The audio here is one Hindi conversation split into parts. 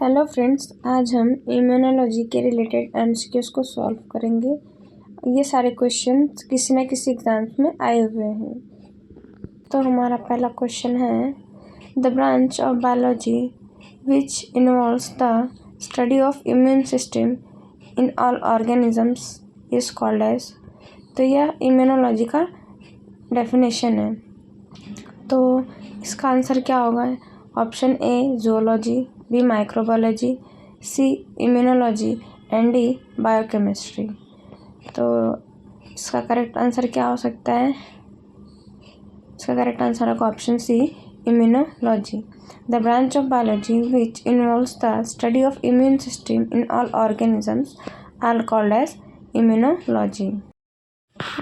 हेलो फ्रेंड्स, आज हम इम्यूनोलॉजी के रिलेटेड एमसीक्यूज को सॉल्व करेंगे। ये सारे क्वेश्चंस किसी न किसी एग्जाम्स में आए हुए हैं। तो हमारा पहला क्वेश्चन है, the branch of biology which involves the study of immune system in all organisms is called as. तो यह इम्यूनोलॉजी का डेफिनेशन है। तो इसका आंसर क्या होगा? Option A zoology, B microbiology, C immunology and D biochemistry. तो इसका करेक्ट आंसर क्या हो सकता है? इसका करेक्ट आंसर होगा option C immunology. The branch of biology which involves the study of immune system in all organisms are called as immunology.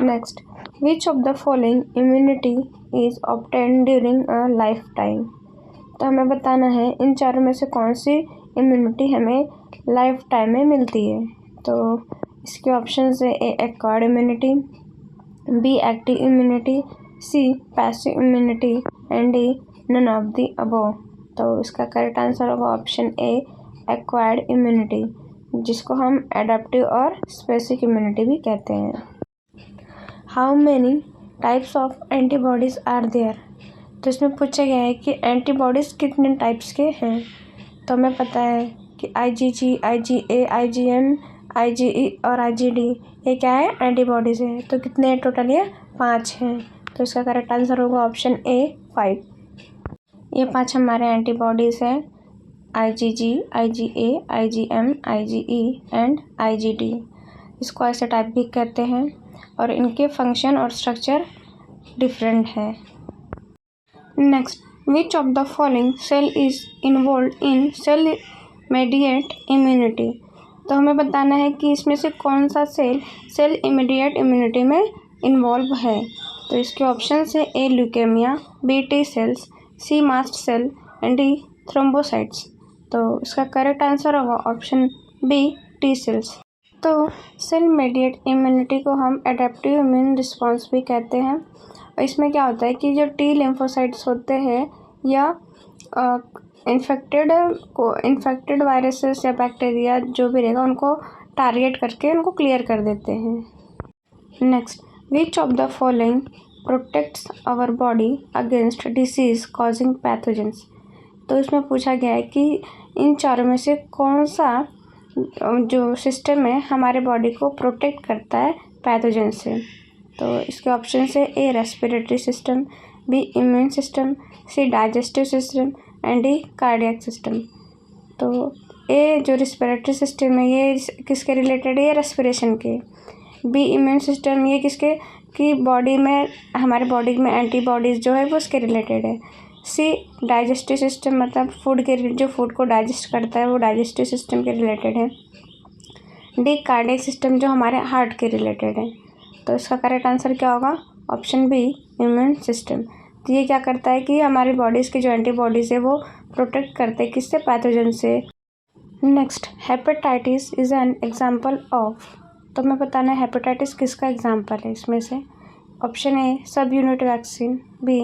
Next, which of the following immunity is obtained during a life time. तो हमें बताना है इन चारों में से कौन सी इम्यूनिटी हमें लाइफ टाइम में मिलती है। तो इसके ऑप्शन है A acquired immunity, B active immunity, C passive immunity and D none of the above. तो इसका करेक्ट आंसर होगा ऑप्शन ए एक्वायर्ड इम्यूनिटी, जिसको हम एडेप्टिव और स्पेसिफिक इम्यूनिटी भी कहते हैं। How many types of antibodies are there. तो इसमें पूछा गया है कि एंटीबॉडीज कितने टाइप्स के हैं। तो हमें पता है कि IgG, IgA, IgM, IgE और IgD ये क्या है? एंटीबॉडीज है। तो कितने टोटल? ये 5 हैं। तो इसका करेक्ट आंसर होगा ऑप्शन ए 5। ये 5 हमारे एंटीबॉडीज हैं, IgG, IgA, IgM, IgE and IgD। इसको ऐसे टाइप भी कहते हैं और इनके फंक्शन और स्ट्रक्चर डिफरेंट है। Next, which of the following cell is involve in cell mediate immunity. तो हमें बताना है कि इसमें से कौन सा सेल सेल इमीडिएट इम्यूनिटी में इन्वॉल्व है। तो इसके ऑप्शन है A leukaemia, B T cells, C mast cell and D thrombocytes. तो इसका करेक्ट आंसर होगा ऑप्शन बी टी सेल्स। तो सेल मेडिएट इम्यूनिटी को हम एडेप्टिव इम्यून रिस्पॉन्स भी कहते हैं। और इसमें क्या होता है कि जो टी लिम्फोसाइट्स होते हैं या इन्फेक्टेड वायरसेस या बैक्टीरिया जो भी रहेगा उनको टारगेट करके उनको क्लियर कर देते हैं। Next, which of the following protects our body against disease causing pathogens. तो इसमें पूछा गया है कि इन चारों में से कौन सा जो सिस्टम है हमारे बॉडी को प्रोटेक्ट करता है पैथोजन से। तो इसके ऑप्शन है A respiratory system, B immune system, C digestive system and D cardiac system. तो ए जो रेस्पिरेटरी सिस्टम है ये किसके रिलेटेड है? ये रेस्पिरेशन के। बी इम्यून सिस्टम ये किसके कि बॉडी में हमारे बॉडी में एंटीबॉडीज़ जो है वो उसके रिलेटेड है। सी डाइजेस्टिव सिस्टम मतलब फूड के जो फूड को डाइजेस्ट करता है वो डाइजेस्टिव सिस्टम के रिलेटेड है। डी कार्डियक सिस्टम जो हमारे हार्ट के रिलेटेड है। तो इसका करेक्ट आंसर क्या होगा? Option B immune system. तो ये क्या करता है कि हमारी बॉडीज़ की जो एंटीबॉडीज़ है वो प्रोटेक्ट करते हैं किससे? पैथोजन से। Next, hepatitis is an example of. तो हमें बताना है हेपेटाइटिस किसका एग्जाम्पल है इसमें से। Option A subunit vaccine, B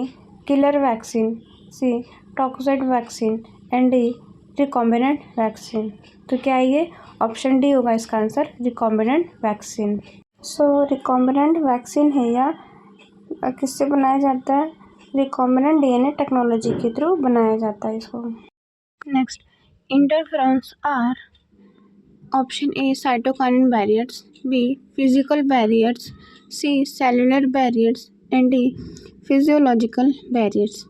killer vaccine, C toxoid vaccine and D recombinant vaccine. तो क्या ये ऑप्शन डी होगा इसका answer, recombinant vaccine. So recombinant vaccine है या किससे बनाया जाता है? रिकॉम्बिनेंट DNA टेक्नोलॉजी के थ्रू बनाया जाता है इसको। Next, interference are option A cytokinin barriers, B physical barriers, C cellular barriers and D physiological barriers.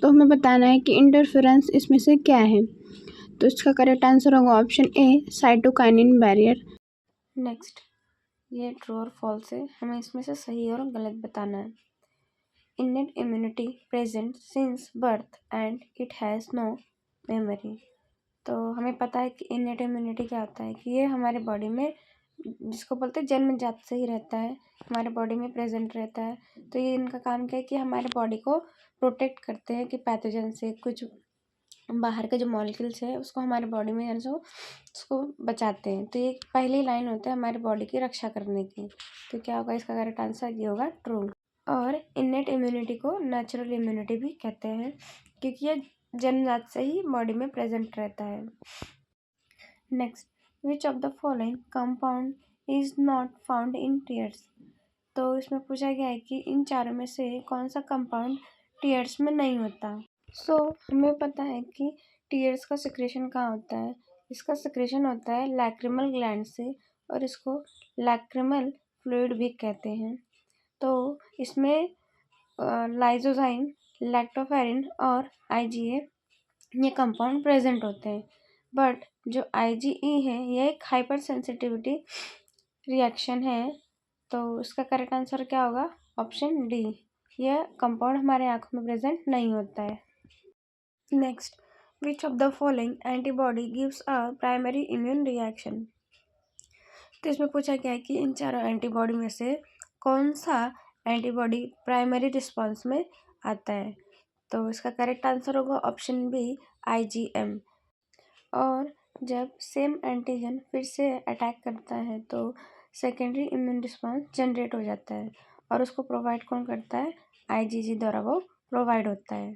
तो हमें बताना है कि इंटरफेरेंस इसमें से क्या है। तो इसका करेक्ट आंसर होगा option A cytokinin barrier. Next, ये ट्रू और फॉल्स है, हमें इसमें से सही और गलत बताना है। Innate immunity present since birth and it has no memory. तो हमें पता है कि इनेट इम्यूनिटी क्या होता है कि ये हमारे बॉडी में जिसको बोलते हैं जन्मजात से ही रहता है, हमारे बॉडी में प्रेजेंट रहता है। तो ये इनका काम क्या है कि हमारे बॉडी को प्रोटेक्ट करते हैं कि पैथोजन से, कुछ बाहर के जो मॉलिक्यूल्स है उसको हमारे बॉडी में जो उसको बचाते हैं। तो ये पहली लाइन होता है हमारे बॉडी की रक्षा करने की। तो क्या होगा इसका करेक्ट आंसर? ये होगा ट्रू। और इनेट इम्यूनिटी को नेचुरल इम्यूनिटी भी कहते हैं क्योंकि ये जन्मजात से ही बॉडी में प्रेजेंट रहता है। Next, which of the following compound is not found in tears. तो इसमें पूछा गया है कि इन चारों में से कौन सा कंपाउंड टीयर्स में नहीं होता। हमें पता है कि टीयर्स का सिक्रेशन कहाँ होता है। इसका सिक्रेशन होता है लैक्रिमल ग्लैंड से, और इसको लैक्रिमल फ्लूइड भी कहते हैं। तो इसमें लाइसोजाइम, लैक्टोफेरिन और IgA ये कंपाउंड प्रेजेंट होते हैं। बट जो IgE है यह एक हाइपर सेंसिटिविटी रिएक्शन है। तो इसका करेक्ट आंसर क्या होगा? ऑप्शन डी, यह कंपाउंड हमारे आंखों में प्रेजेंट नहीं होता है। Next, which of the following antibody gives a primary immune reaction. तो इसमें पूछा गया है कि इन चारों एंटीबॉडी में से कौन सा एंटीबॉडी प्राइमरी रिस्पॉन्स में आता है। तो इसका करेक्ट आंसर होगा ऑप्शन बी, IgM। और जब सेम एंटीजन फिर से अटैक करता है तो सेकेंडरी इम्यून रिस्पॉन्स जनरेट हो जाता है, और उसको प्रोवाइड कौन करता है? IgG द्वारा वो प्रोवाइड होता है।